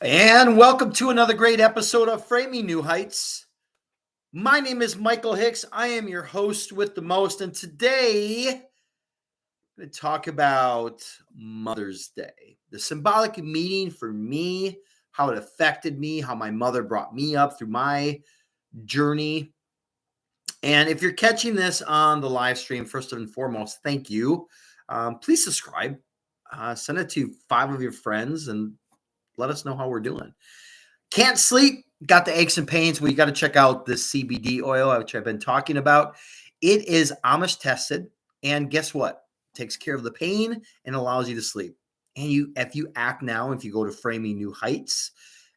And welcome to another great episode of Framing New Heights. My name is Michael Hicks. I am your host with the most. And today, I'm going to talk about Mother's Day, the symbolic meaning for me, how it affected me, how my mother brought me up through my journey. And if you're catching this on the live stream, first and foremost, thank you. Please subscribe. Send it to 5 of your friends and let us know how we're doing. Can't sleep, got the aches and pains. We got to check out this CBD oil, which I've been talking about. It is Amish tested, and guess what? It takes care of the pain and allows you to sleep. And if you act now, if you go to Framing New Heights,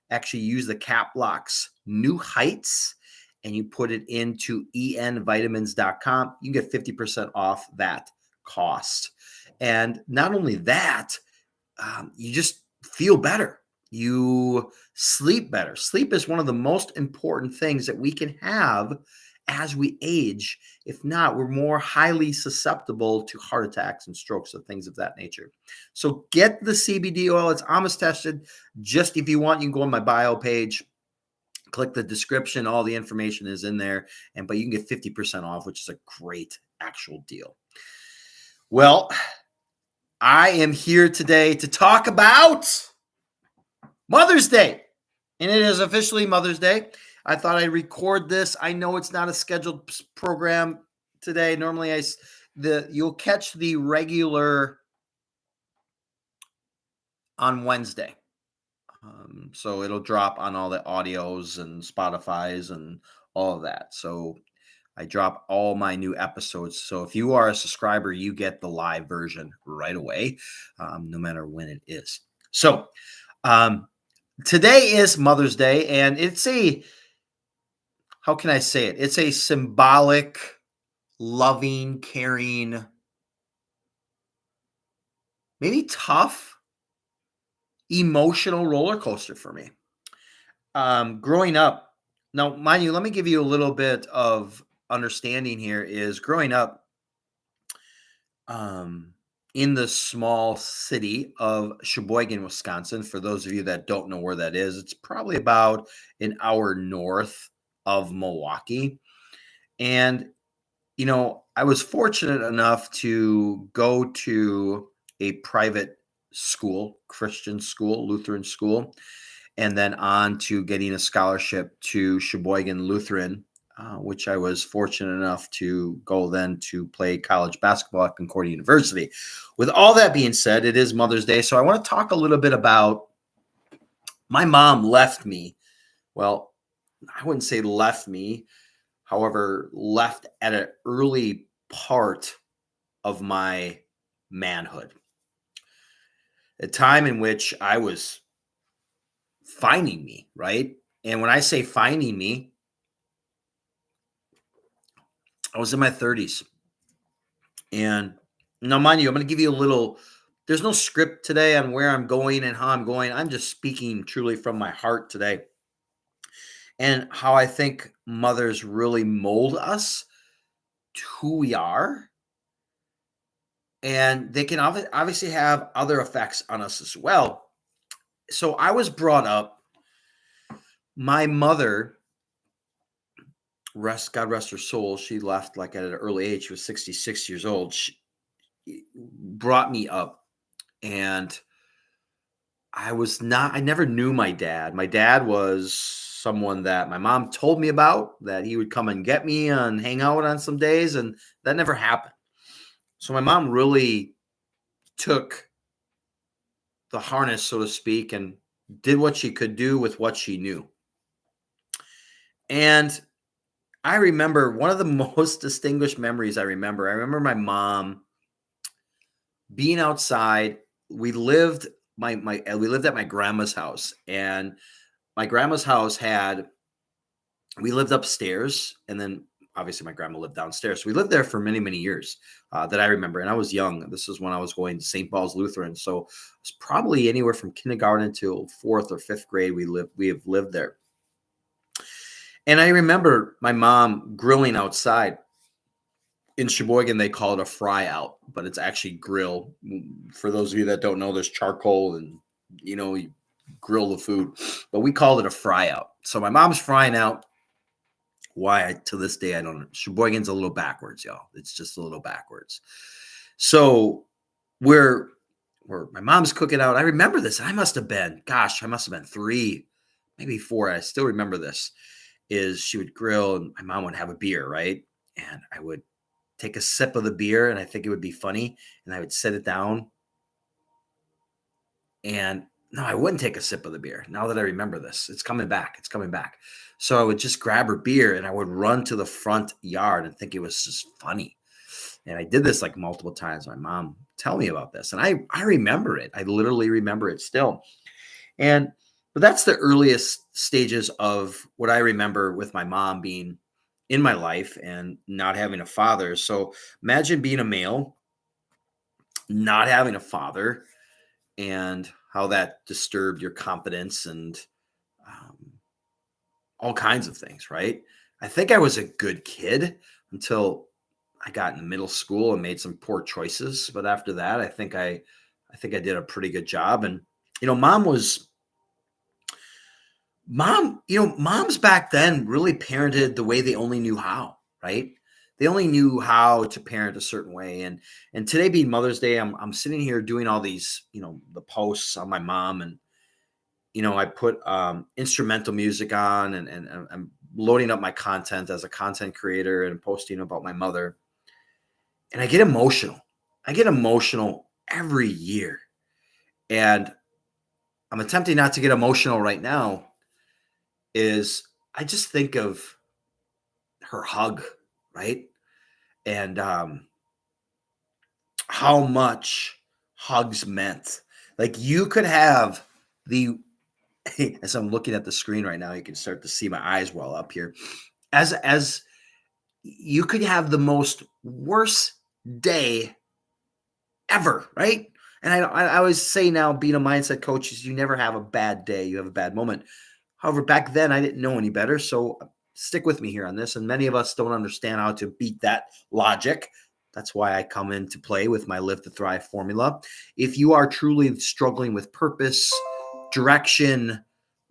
actually use the cap locks New Heights, and you put it into envitamins.com, you can get 50% off that cost. And not only that, you just feel better. You sleep better. Sleep is one of the most important things that we can have as we age. If not, we're more highly susceptible to heart attacks and strokes and things of that nature. So get the CBD oil. It's Amish tested. Just if you want, you can go on my bio page, click the description. All the information is in there. But you can get 50% off, which is a great actual deal. Well, I am here today to talk about Mother's Day, and it is officially Mother's Day. I thought I'd record this. I know it's not a scheduled program today. Normally, you'll catch the regular on Wednesday. So it'll drop on all the audios and Spotify's and all of that. So I drop all my new episodes. So if you are a subscriber, you get the live version right away, no matter when it is. So today is Mother's Day, and how can I say it? It's a symbolic, loving, caring, maybe tough, emotional roller coaster for me. Growing up, now, mind you, let me give you a little bit of understanding here is growing up in the small city of Sheboygan, Wisconsin. For those of you that don't know where that is, it's probably about an hour north of Milwaukee. And, I was fortunate enough to go to a private school, Christian school, Lutheran school, and then on to getting a scholarship to Sheboygan Lutheran, which I was fortunate enough to go then to play college basketball at Concordia University. With all that being said, it is Mother's Day, so I want to talk a little bit about my mom left me. Well, I wouldn't say left me, however, left at an early part of my manhood. A time in which I was finding me, right? And when I say finding me, I was in my 30s. And now, mind you, I'm going to give you there's no script today on where I'm going and how I'm going. I'm just speaking truly from my heart today. And how I think mothers really mold us to who we are. And they can obviously have other effects on us as well. So I was brought up, my mother, God rest her soul, she left like at an early age. She was 66 years old. She brought me up, and I never knew my dad. My dad was someone that my mom told me about, that he would come and get me and hang out on some days, and that never happened. So my mom really took the harness, so to speak, and did what she could do with what she knew. And I remember one of the most distinguished memories I remember my mom being outside. We lived we lived at my grandma's house, and my grandma's house we lived upstairs, and then obviously my grandma lived downstairs. So we lived there for many, many years that I remember. And I was young. This is when I was going to St. Paul's Lutheran. So it's probably anywhere from kindergarten to 4th or 5th grade. We have lived there. And I remember my mom grilling outside. In Sheboygan, they call it a fry out, but it's actually grill. For those of you that don't know, there's charcoal and, grill the food, but we called it a fry out. So my mom's frying out. Why to this day I don't know. Sheboygan's a little backwards, y'all. It's just a little backwards. So we're my mom's cooking out. I remember this. I must have been 3, maybe 4. I still remember this. Is she would grill and my mom would have a beer, right? And I would take a sip of the beer and I think it would be funny. And I would set it down. And no, I wouldn't take a sip of the beer. Now that I remember this, it's coming back. It's coming back. So I would just grab her beer and I would run to the front yard and think it was just funny. And I did this like multiple times. My mom tell me about this. And I remember it. I literally remember it still. But that's the earliest stages of what I remember with my mom being in my life and not having a father. So imagine being a male, not having a father, and how that disturbed your confidence and um, all kinds of things, right? I think I was a good kid until I got into middle school and made some poor choices. But after that, I think I did a pretty good job. And mom was moms back then really parented the way they only knew how, right? They only knew how to parent a certain way. And today being Mother's Day, I'm sitting here doing all these, the posts on my mom, and I put instrumental music on, and I'm loading up my content as a content creator and posting about my mother. And I get emotional. I get emotional every year. And I'm attempting not to get emotional right now. Is I just think of her hug, right? And how much hugs meant. Like you could have the as I'm looking at the screen right now, you can start to see my eyes well up here. As you could have the most worst day ever, right? And I always say now, being a mindset coach, is you never have a bad day, you have a bad moment. However, back then I didn't know any better, so stick with me here on this. And many of us don't understand how to beat that logic. That's why I come into play with my Live to Thrive formula. If you are truly struggling with purpose, direction,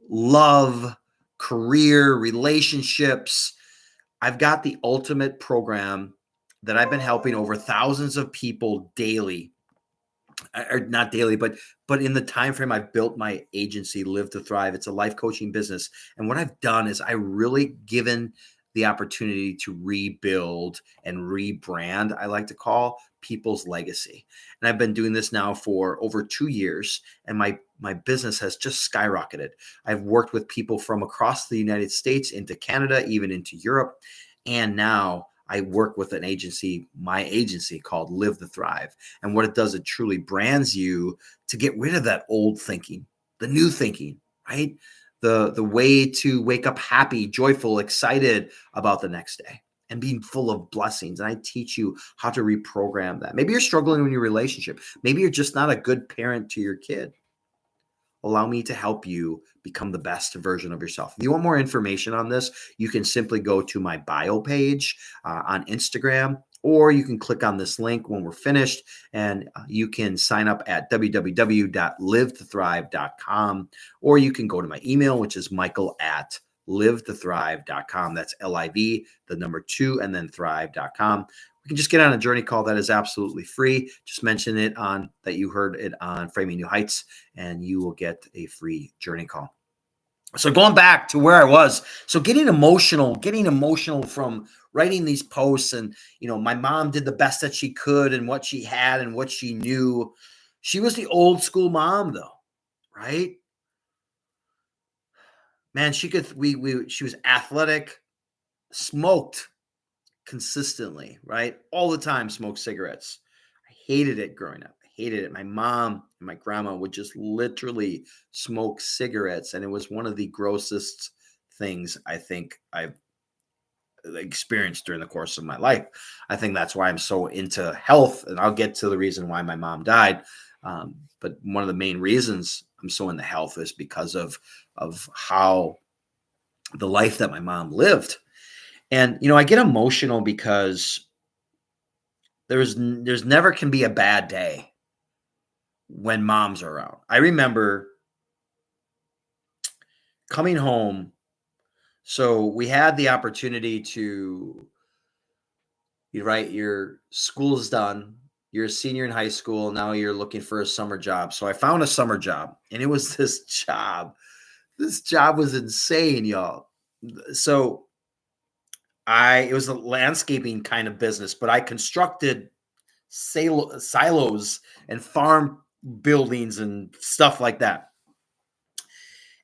love, career, relationships, I've got the ultimate program that I've been helping over thousands of people daily, or not daily, but in the time frame I've built my agency, Live to Thrive. It's a life coaching business. And what I've done is I really given the opportunity to rebuild and rebrand, I like to call, people's legacy. And I've been doing this now for over 2 years, and my business has just skyrocketed. I've worked with people from across the United States into Canada, even into Europe. And now I work with an agency, my agency called Live to Thrive. And what it does, it truly brands you to get rid of that old thinking, the new thinking, right? The way to wake up happy, joyful, excited about the next day and being full of blessings. And I teach you how to reprogram that. Maybe you're struggling in your relationship. Maybe you're just not a good parent to your kid. Allow me to help you become the best version of yourself. If you want more information on this, you can simply go to my bio page on Instagram, or you can click on this link when we're finished, and you can sign up at www.livetothrive.com, or you can go to my email, which is michael@livetothrive.com. That's LIV, the number 2, and then thrive.com. We can just get on a journey call that is absolutely free. Just mention it on that you heard it on Framing New Heights, and you will get a free journey call. So going back to where I was, so getting emotional from writing these posts, and my mom did the best that she could and what she had and what she knew. She was the old school mom, though, right? Man, she was athletic, smoked consistently, right? All the time, smoked cigarettes. I hated it growing up. I hated it. My mom and my grandma would just literally smoke cigarettes, and it was one of the grossest things I think I've experienced during the course of my life. I think that's why I'm so into health, and I'll get to the reason why my mom died. But one of the main reasons I'm so into health is because of how the life that my mom lived. And I get emotional because there's never can be a bad day when moms are around. I remember coming home. So we had the opportunity to, your school's done. You're a senior in high school. Now you're looking for a summer job. So I found a summer job, and it was this job. This job was insane, y'all. So it was a landscaping kind of business, but I constructed silos and farm buildings and stuff like that.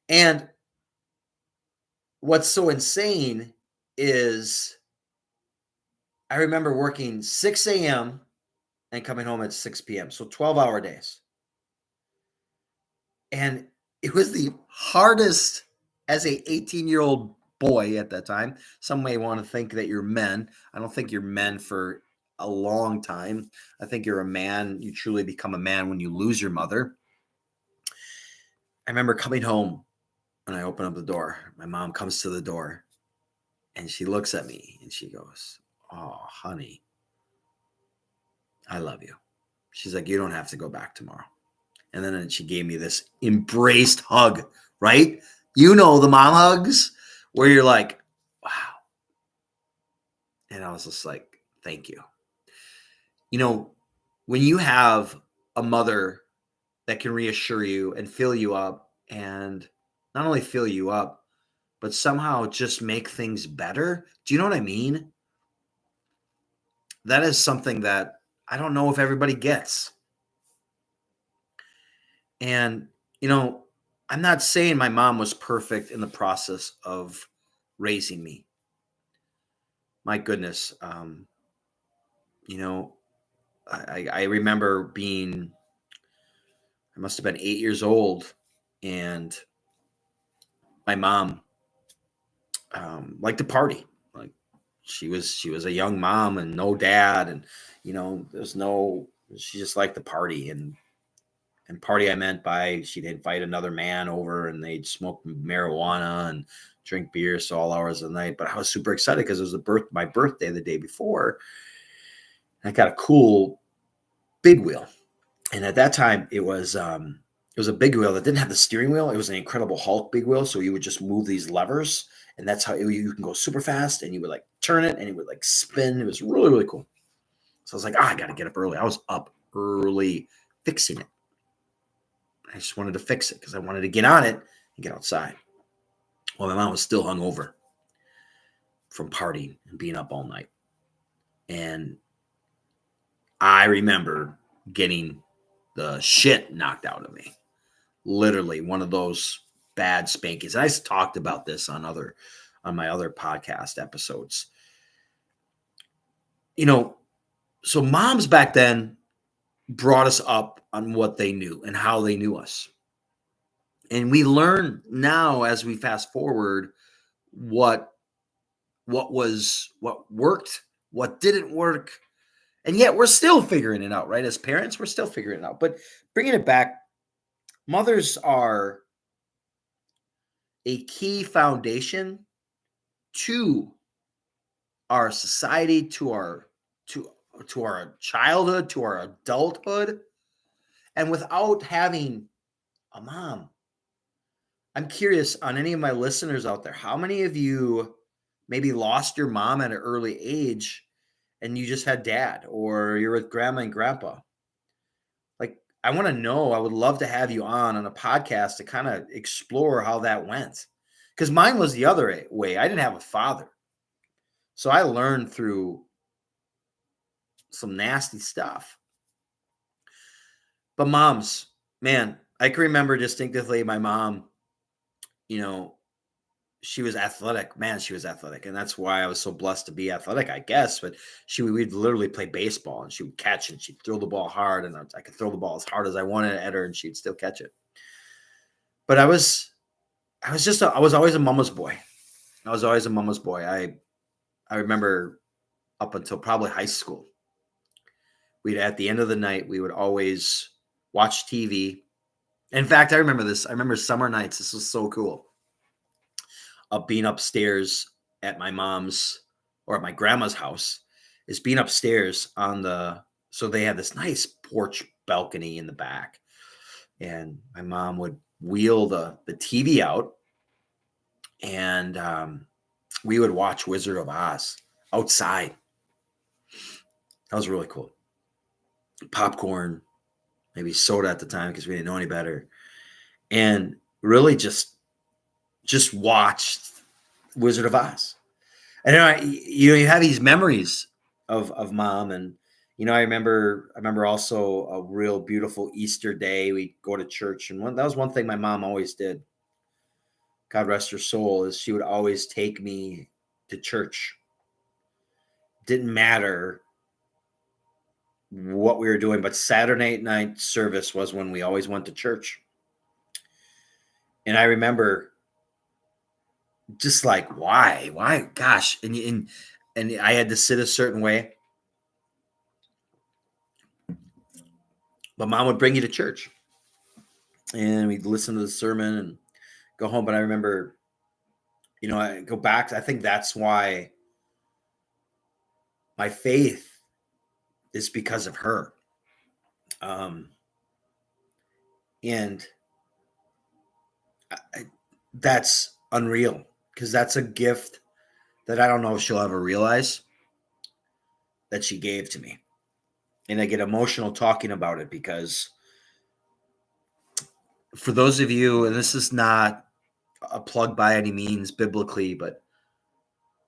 And what's so insane is I remember working 6 a.m. and coming home at 6 p.m. So 12-hour days. And it was the hardest as a 18-year-old boy at that time. Some may want to think that you're men. I don't think you're men for a long time. I think you're a man. You truly become a man when you lose your mother. I remember coming home and I open up the door. My mom comes to the door and she looks at me and she goes, "Oh, honey, I love you." She's like, "You don't have to go back tomorrow." And then she gave me this embraced hug, right? You know, the mom hugs where you're like, wow. And I was just like, thank you. When you have a mother that can reassure you and fill you up, and not only fill you up, but somehow just make things better. Do you know what I mean? That is something that I don't know if everybody gets. And, I'm not saying my mom was perfect in the process of raising me. My goodness. I remember I must have been 8 years old, and my mom liked to party. Like she was a young mom and no dad, and she just liked to party. And party I meant by she'd invite another man over and they'd smoke marijuana and drink beer so all hours of the night. But I was super excited because it was my birthday the day before. I got a cool big wheel. And at that time it was a big wheel that didn't have the steering wheel. It was an Incredible Hulk big wheel. So you would just move these levers, and that's how you can go super fast, and you would like turn it and it would like spin. It was really, really cool. So I was like, I got to get up early. I was up early fixing it. I just wanted to fix it because I wanted to get on it and get outside. Well, my mom was still hungover from partying and being up all night. And I remember getting the shit knocked out of me. Literally one of those bad spankings. And I talked about this on my other podcast episodes. So moms back then brought us up on what they knew and how they knew us. And we learn now as we fast forward what worked, what didn't work. And yet we're still figuring it out, right? As parents, we're still figuring it out. But bringing it back, mothers are a key foundation to our society, to our childhood, to our adulthood. And without having a mom, I'm curious on any of my listeners out there, how many of you maybe lost your mom at an early age and you just had dad, or you're with grandma and grandpa? Like, I want to know. I would love to have you on a podcast to kind of explore how that went. Because mine was the other way. I didn't have a father. So I learned through some nasty stuff. But moms, man, I can remember distinctively my mom, she was athletic. Man, she was athletic. And that's why I was so blessed to be athletic, I guess. But we'd literally play baseball, and she would catch it. She'd throw the ball hard, and I could throw the ball as hard as I wanted at her, and she'd still catch it. But I was always a mama's boy. I was always a mama's boy. I remember up until probably high school, at the end of the night, we would always watch TV. In fact, I remember this. I remember summer nights. This was so cool. Being upstairs at my mom's or at my grandma's house, is being upstairs so they had this nice porch balcony in the back. And my mom would wheel the TV out, And we would watch Wizard of Oz outside. That was really cool. Popcorn, maybe soda at the time because we didn't know any better. And really just watched Wizard of Oz. And you have these memories of mom. And I remember also a real beautiful Easter day. We go to church, and that was one thing my mom always did. God rest her soul, is she would always take me to church. Didn't matter what we were doing, but Saturday night service was when we always went to church. And I remember just like, why, gosh, and I had to sit a certain way. But mom would bring you to church, and we'd listen to the sermon and go home. But I remember, I go back. I think that's why my faith is because of her. And that's unreal, because that's a gift that I don't know if she'll ever realize that she gave to me. And I get emotional talking about it, because for those of you, and this is not a plug by any means biblically, but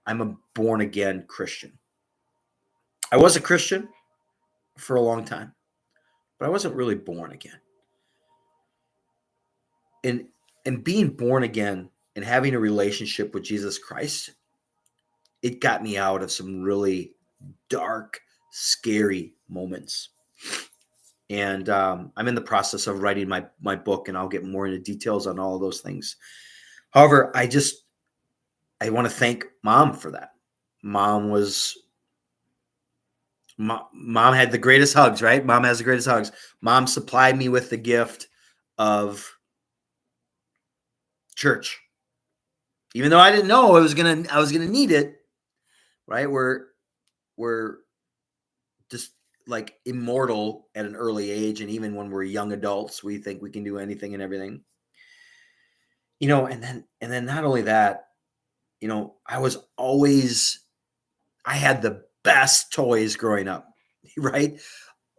I'm a born again Christian. I was a Christian for a long time, but I wasn't really born again. And being born again and having a relationship with Jesus Christ, it got me out of some really dark, scary moments. And I'm in the process of writing my book, and I'll get more into details on all of those things. However, I want to thank mom for that. Mom had the greatest hugs, right? Mom has the greatest hugs. Mom supplied me with the gift of church, even though I didn't know I was gonna need it. Right? We're just like immortal at an early age, and even when we're young adults, we think we can do anything and everything. And then not only that, I had the best toys growing up, right?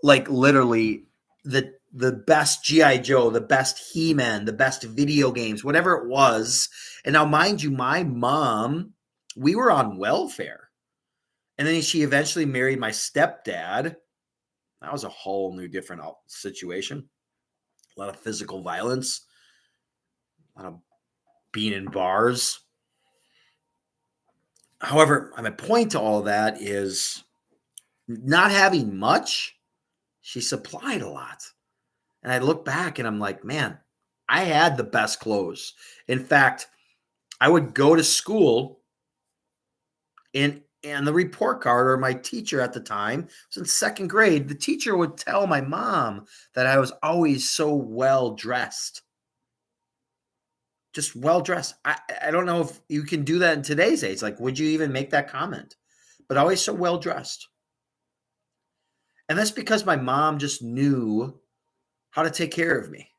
Like literally the best G.I. Joe, the best He-Man, the best video games, whatever it was. And now, mind you, my mom, we were on welfare. And then she eventually married my stepdad. That was a whole new different situation. A lot of physical violence, a lot of being in bars. However, my point to all of that is, not having much, she supplied a lot. And I look back and I'm like, man, I had the best clothes. In fact, I would go to school, and the report card, or my teacher at the time, was in second grade, the teacher would tell my mom that I was always so well dressed. Just well dressed. I don't know if you can do that in today's age. Like, would you even make that comment? But always so well dressed. And that's because my mom just knew how to take care of me.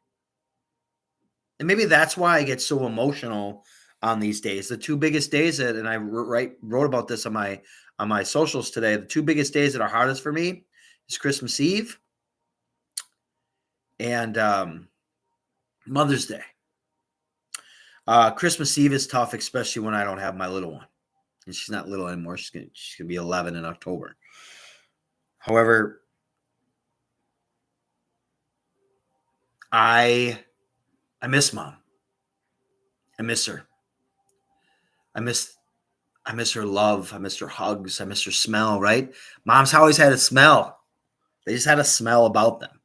And maybe that's why I get so emotional on these days. The two biggest days and I wrote about this on my socials today. The two biggest days that are hardest for me is Christmas Eve and Mother's Day. Christmas Eve is tough, especially when I don't have my little one. And she's not little anymore. She's gonna be 11 in October. However, I miss mom. I miss her. I miss her love. I miss her hugs. I miss her smell, right? Moms always had a smell. They just had a smell about them.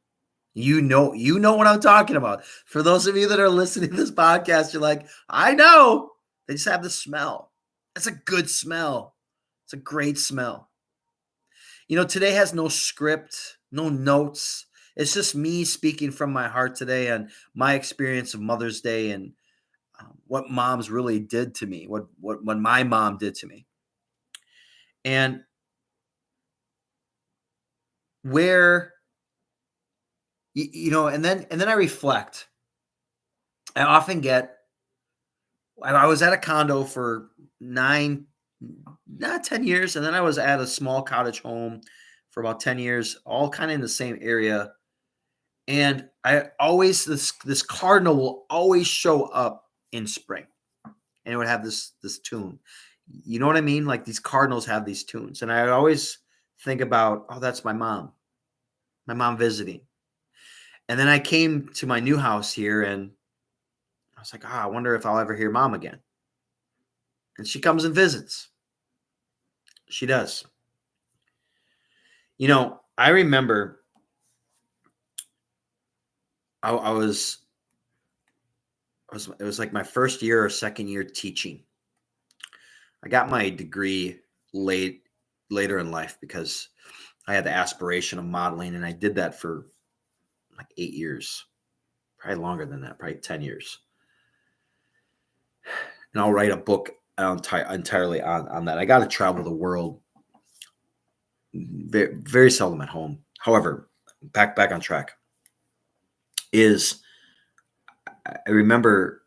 You know what I'm talking about. For those of you that are listening to this podcast, you're like, I know. They just have the smell. It's a good smell. It's a great smell. Today has no script, no notes. It's just me speaking from my heart today on my experience of Mother's Day and what moms really did to me, what my mom did to me. And where, and then I reflect. I often get, I was at a condo for 9, not 10 years. And then I was at a small cottage home for about 10 years, all kind of in the same area. And I always, this cardinal will always show up in spring, and it would have this tune. You know what I mean? Like these cardinals have these tunes. And I would always think about, oh, that's my mom visiting. And then I came to my new house here and I was like, I wonder if I'll ever hear mom again. And she comes and visits. She does. I remember I was it was like my first year or second year teaching. I got my degree later in life because I had the aspiration of modeling, and I did that for like 8 years, probably longer than that, probably 10 years. And I'll write a book entirely on that. I got to travel the world, very, very seldom at home. However, back on track is I remember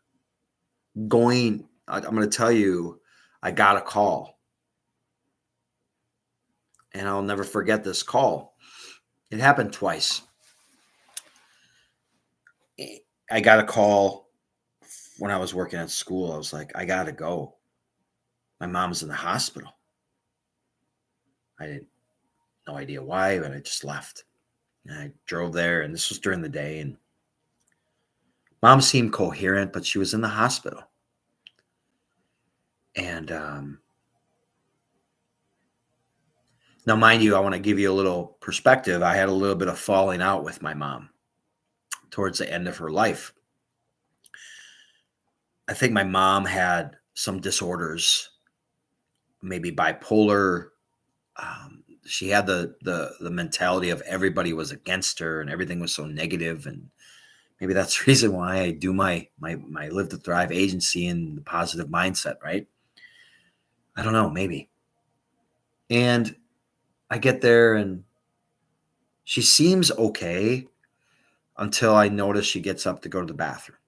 going, I'm going to tell you, I got a call, and I'll never forget this call. It happened twice. I got a call when I was working at school. I was like, I got to go. My mom's in the hospital. I didn't, no idea why, but I just left. And I drove there, and this was during the day, and mom seemed coherent, but she was in the hospital. And now, mind you, I want to give you a little perspective. I had a little bit of falling out with my mom towards the end of her life. I think my mom had some disorders, maybe bipolar. She had the mentality of everybody was against her and everything was so negative, and maybe that's the reason why I do my Live to Thrive agency and the positive mindset, right? I don't know, maybe. And I get there and she seems okay until I notice she gets up to go to the bathroom.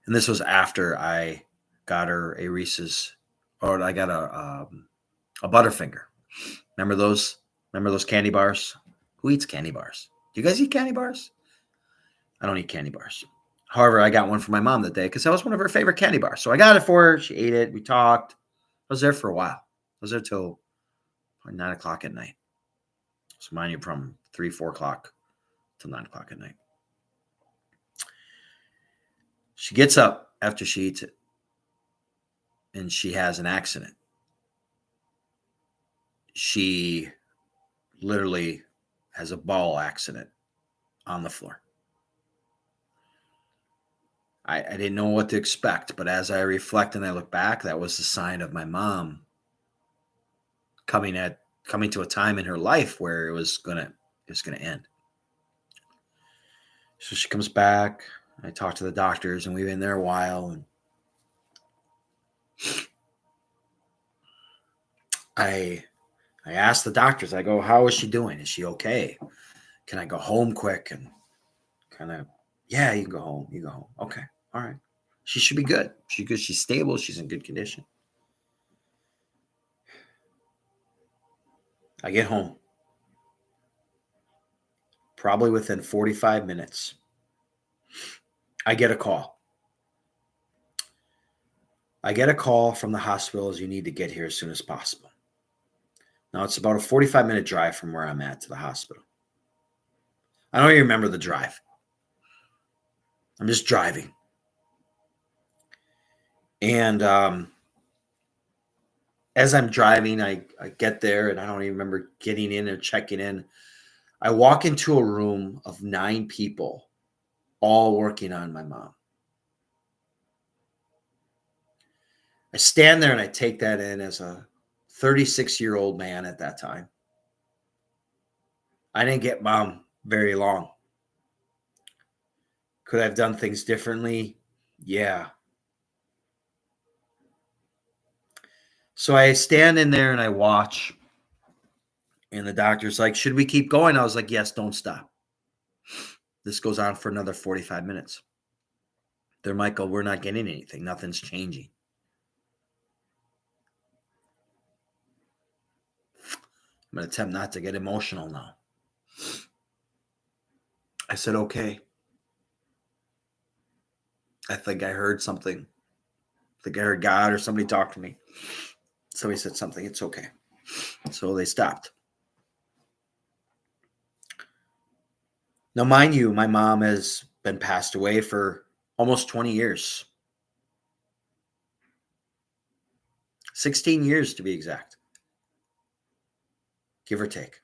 And this was after I got her a Reese's, or I got a Butterfinger. Remember those? Remember those candy bars? Who eats candy bars? Do you guys eat candy bars? I don't eat candy bars. However, I got one for my mom that day because that was one of her favorite candy bars. So I got it for her. She ate it. We talked. I was there for a while. I was there till 9 o'clock at night. So mind you, from 3, 4 o'clock till 9 o'clock at night. She gets up after she eats it, and she has an accident. She literally has a ball accident on the floor. I didn't know what to expect, but as I reflect and I look back, that was the sign of my mom coming to a time in her life where it was gonna end. So she comes back. I talked to the doctors, and we've been there a while. And I asked the doctors. I go, "How is she doing? Is she okay? Can I go home quick?" And kind of, yeah, you can go home. You go home. Okay, all right. She should be good. She's good. She's stable. She's in good condition. I get home. Probably within 45 minutes, I get a call. I get a call from the hospital as you need to get here as soon as possible. Now, it's about a 45-minute drive from where I'm at to the hospital. I don't even remember the drive. I'm just driving. And as I'm driving, I get there, and I don't even remember getting in or checking in. I walk into a room of 9 people, all working on my mom. I stand there and I take that in as a 36-year-old man at that time. I didn't get mom very long. Could I have done things differently? Yeah. So I stand in there and I watch. And the doctor's like, "Should we keep going?" I was like, "Yes, don't stop. This goes on for another 45 minutes. They're, Michael, we're not getting anything. Nothing's changing. I'm going to attempt not to get emotional now. I said, okay. I think I heard something. I think I heard God or somebody talk to me. Somebody said something. It's okay. So they stopped. Now, mind you, my mom has been passed away for almost 20 years. 16 years to be exact. Give or take.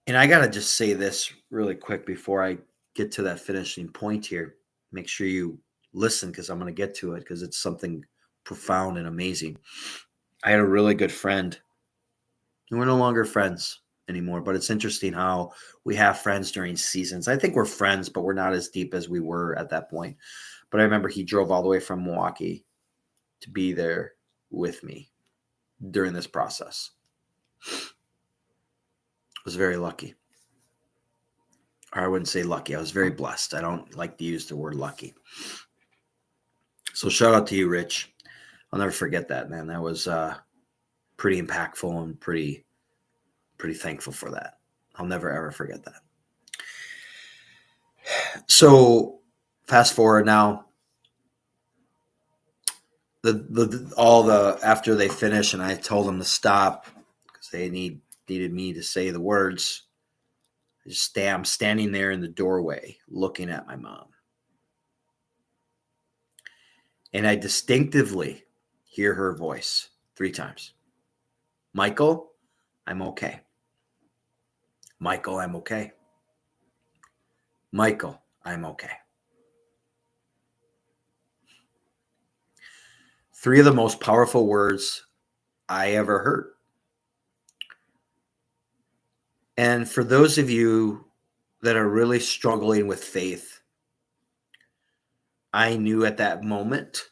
And I got to just say this really quick before I get to that finishing point here. Make sure you listen because I'm going to get to it because it's something profound and amazing. I had a really good friend. We're no longer friends anymore, but it's interesting how we have friends during seasons. I think we're friends, but we're not as deep as we were at that point. But I remember he drove all the way from Milwaukee to be there with me during this process. I was very lucky. Or I wouldn't say lucky. I was very blessed. I don't like to use the word lucky. So shout out to you, Rich. I'll never forget that, man. That was pretty impactful and pretty thankful for that. I'll never, ever forget that. So fast forward now. After they finish and I told them to stop because they needed me to say the words. I'm standing there in the doorway looking at my mom. And I distinctively hear her voice 3 times. Michael, I'm okay. Michael, I'm okay. Michael, I'm okay. 3 of the most powerful words I ever heard. And for those of you that are really struggling with faith, I knew at that moment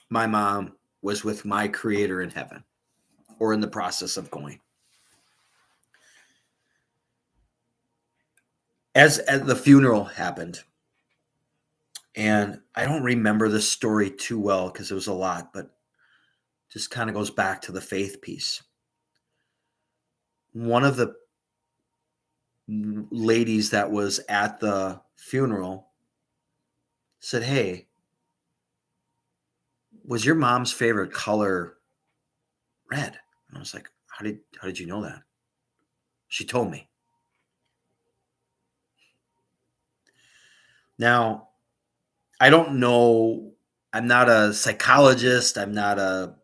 my mom was with my creator in heaven or in the process of going. As the funeral happened, and I don't remember this story too well because it was a lot, but just kind of goes back to the faith piece. One of the ladies that was at the funeral said, "Hey, was your mom's favorite color red?" And I was like, how did you know that? She told me. Now, I don't know. I'm not a psychologist. I'm not a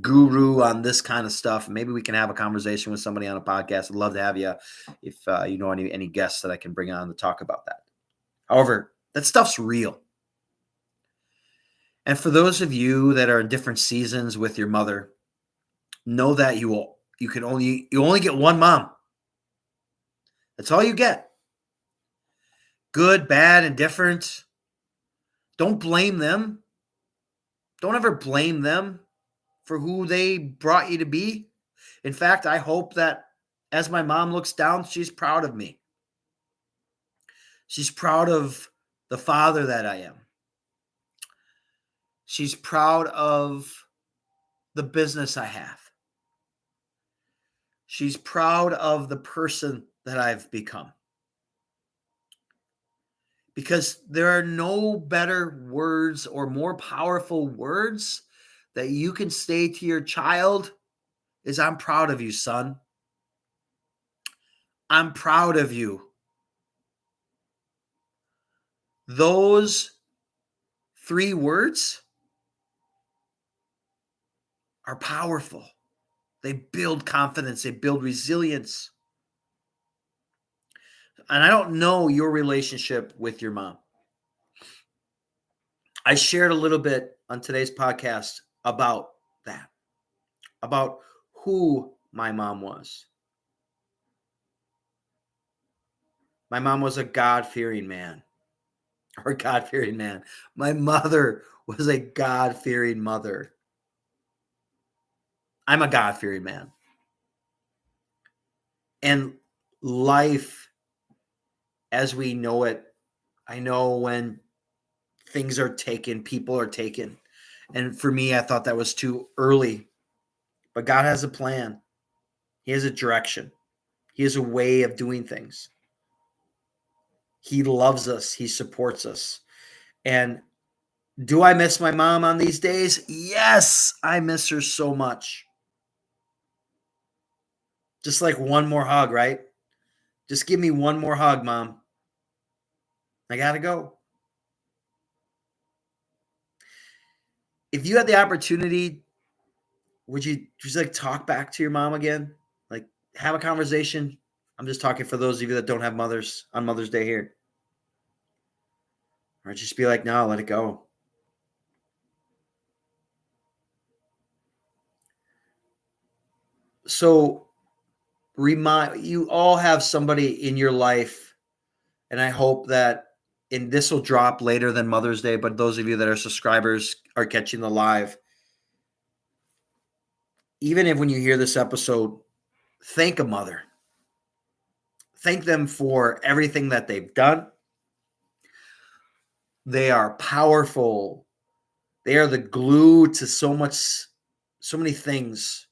guru on this kind of stuff. Maybe we can have a conversation with somebody on a podcast. I'd love to have you if you know any guests that I can bring on to talk about that. However, that stuff's real. And for those of you that are in different seasons with your mother, know that you only get one mom. That's all you get. Good, bad, indifferent. Don't blame them. Don't ever blame them for who they brought you to be. In fact, I hope that as my mom looks down, she's proud of me. She's proud of the father that I am. She's proud of the business I have. She's proud of the person that I've become. Because there are no better words or more powerful words that you can say to your child is, I'm proud of you, son. I'm proud of you. Those 3 words are powerful. They build confidence. They build resilience. And I don't know your relationship with your mom. I shared a little bit on today's podcast about that, about who my mom was. My mom was a God-fearing man. Or God-fearing man. My mother was a God-fearing mother. I'm a God-fearing man. And life, as we know it, I know when things are taken, people are taken. And for me, I thought that was too early. But God has a plan. He has a direction. He has a way of doing things. He loves us. He supports us. And do I miss my mom on these days? Yes, I miss her so much. Just like one more hug, right? Just give me one more hug, Mom. I got to go. If you had the opportunity, would you just like talk back to your mom again? Like have a conversation? I'm just talking for those of you that don't have mothers on Mother's Day here. Or just be like, no, let it go. So you all have somebody in your life, and I hope that, and this will drop later than Mother's Day, but those of you that are subscribers are catching the live. Even if when you hear this episode, thank a mother. Thank them for everything that they've done. They are powerful. They are the glue to so many things.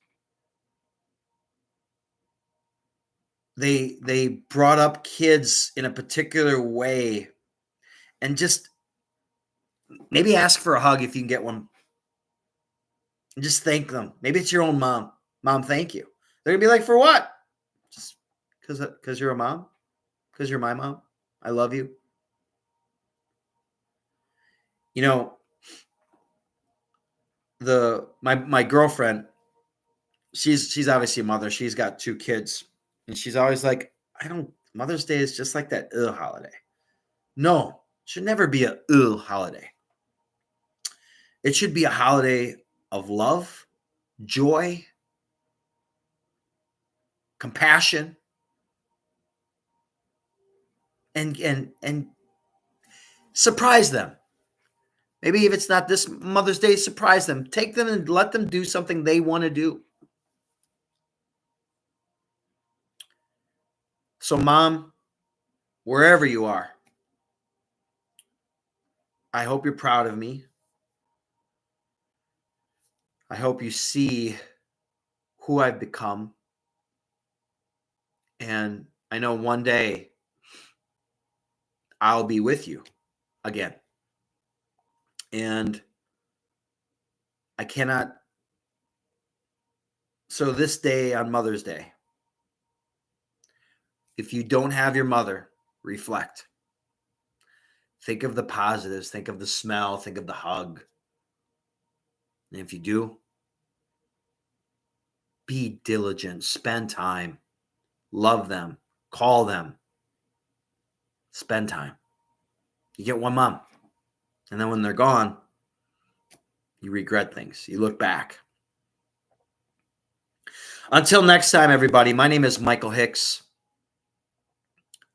They brought up kids in a particular way, and just maybe ask for a hug if you can get one. And just thank them. Maybe it's your own mom. Mom, thank you. They're gonna be like, for what? Just because you're a mom? Because you're my mom? I love you. You know, my girlfriend, she's obviously a mother. She's got 2 kids. And she's always like, Mother's Day is just like that holiday. No, it should never be a holiday. It should be a holiday of love, joy, compassion, and surprise them. Maybe if it's not this Mother's Day, surprise them. Take them and let them do something they want to do. So, Mom, wherever you are, I hope you're proud of me. I hope you see who I've become. And I know one day I'll be with you again. And I cannot. So, this day on Mother's Day, if you don't have your mother, reflect. Think of the positives. Think of the smell. Think of the hug. And if you do, be diligent. Spend time. Love them. Call them. Spend time. You get one mom. And then when they're gone, you regret things. You look back. Until next time, everybody, my name is Michael Hicks.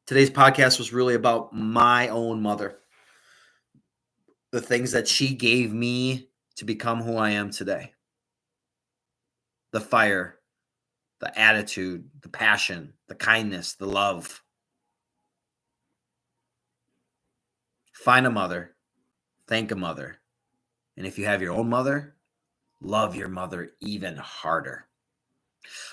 Today's podcast was really about my own mother. The things that she gave me to become who I am today. The fire, the attitude, the passion, the kindness, the love. Find a mother. Thank a mother. And if you have your own mother, love your mother even harder.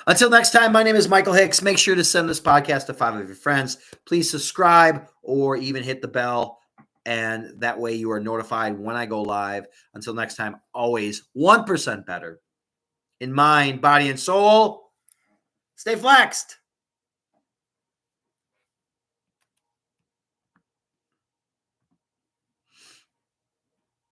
Until next time, my name is Michael Hicks. Make sure to send this podcast to 5 of your friends. Please subscribe or even hit the bell. And that way you are notified when I go live. Until next time, always 1% better in mind, body, and soul. Stay flexed.